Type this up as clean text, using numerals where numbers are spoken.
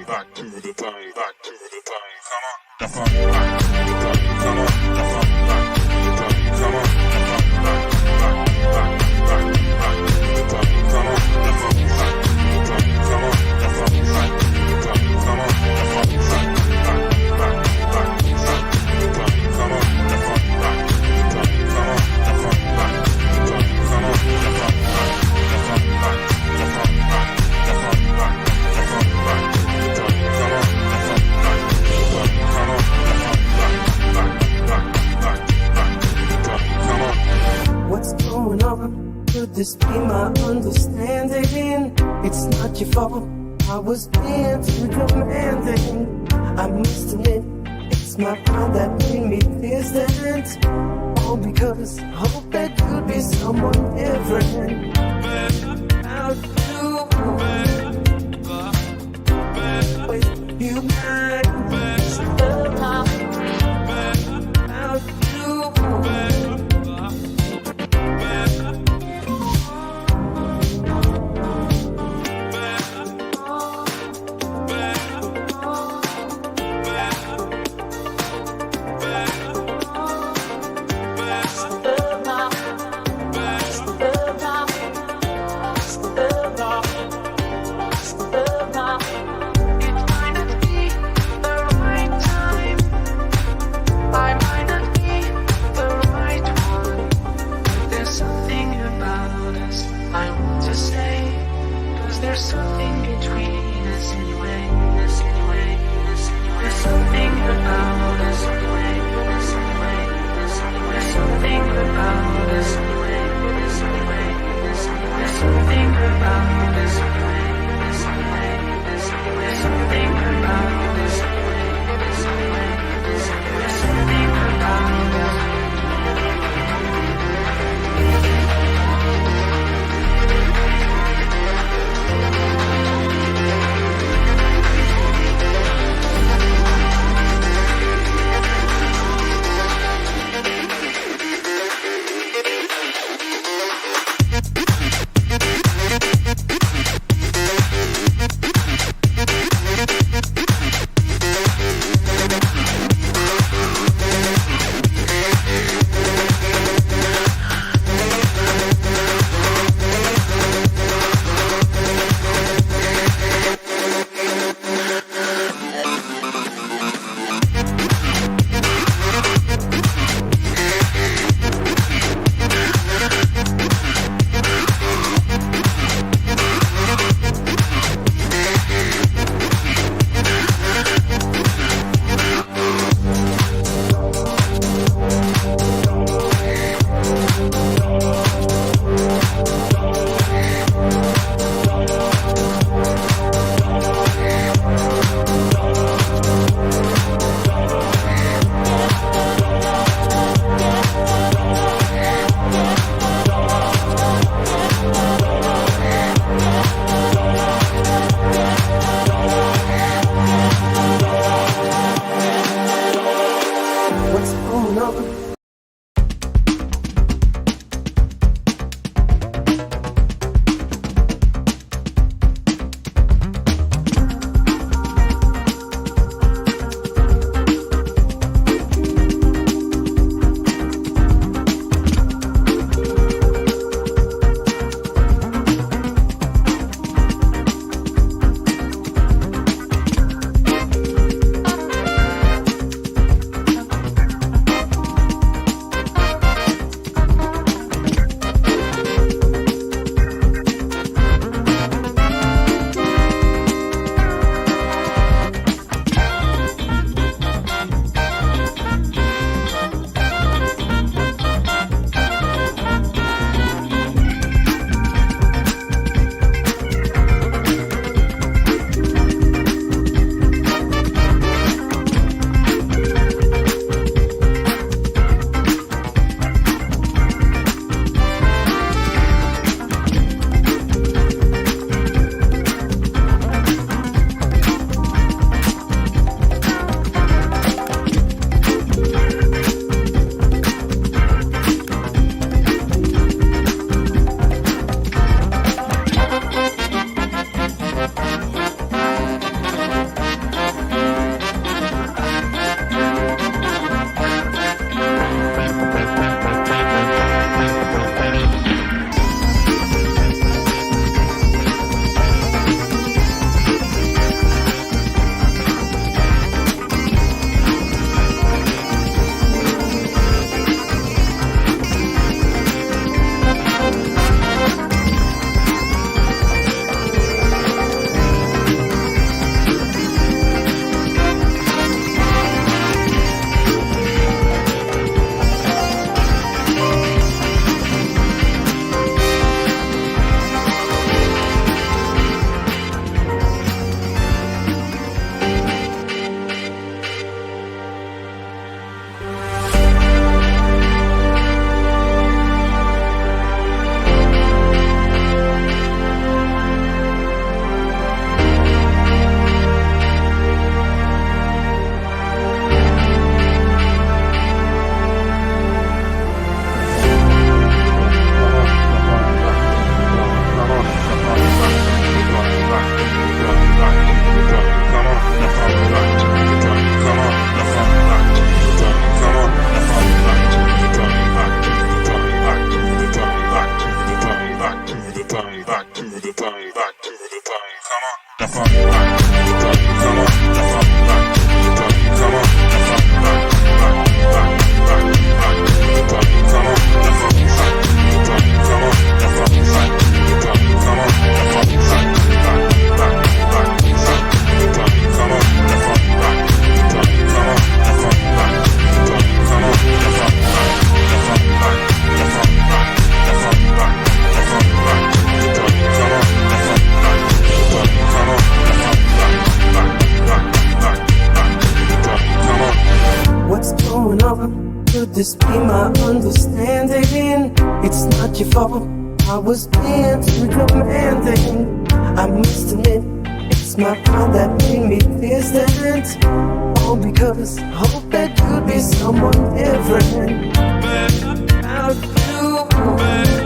back to the time, back to the time, come on. The funk, back to the time, come on. The funk, back to the time, come on. The funk, back to the time, come on. The funk, back to the time, come on. The funk, back to the time, come on. The funk, back to the time, come on. The funk, back to the time, come on. The funk, back to the time, come on. The funk, back, the funk, back, the funk, back, the funk, back, the funk, back to the time, come on. The funk, back to the time, come on. The funk, back, back to the time, come on. What's going on? Could this be my understanding? It's not your fault. I was being too demanding. I must admit, it's my pride that made me distant. All because I hope that you'd be someone different. How you with you mind? How you What's going on? Could this be my understanding? It's not your fault. I was being too demanding. I must admit, it's my pride that made me distant. All because I hope that you'd be someone different. But without you,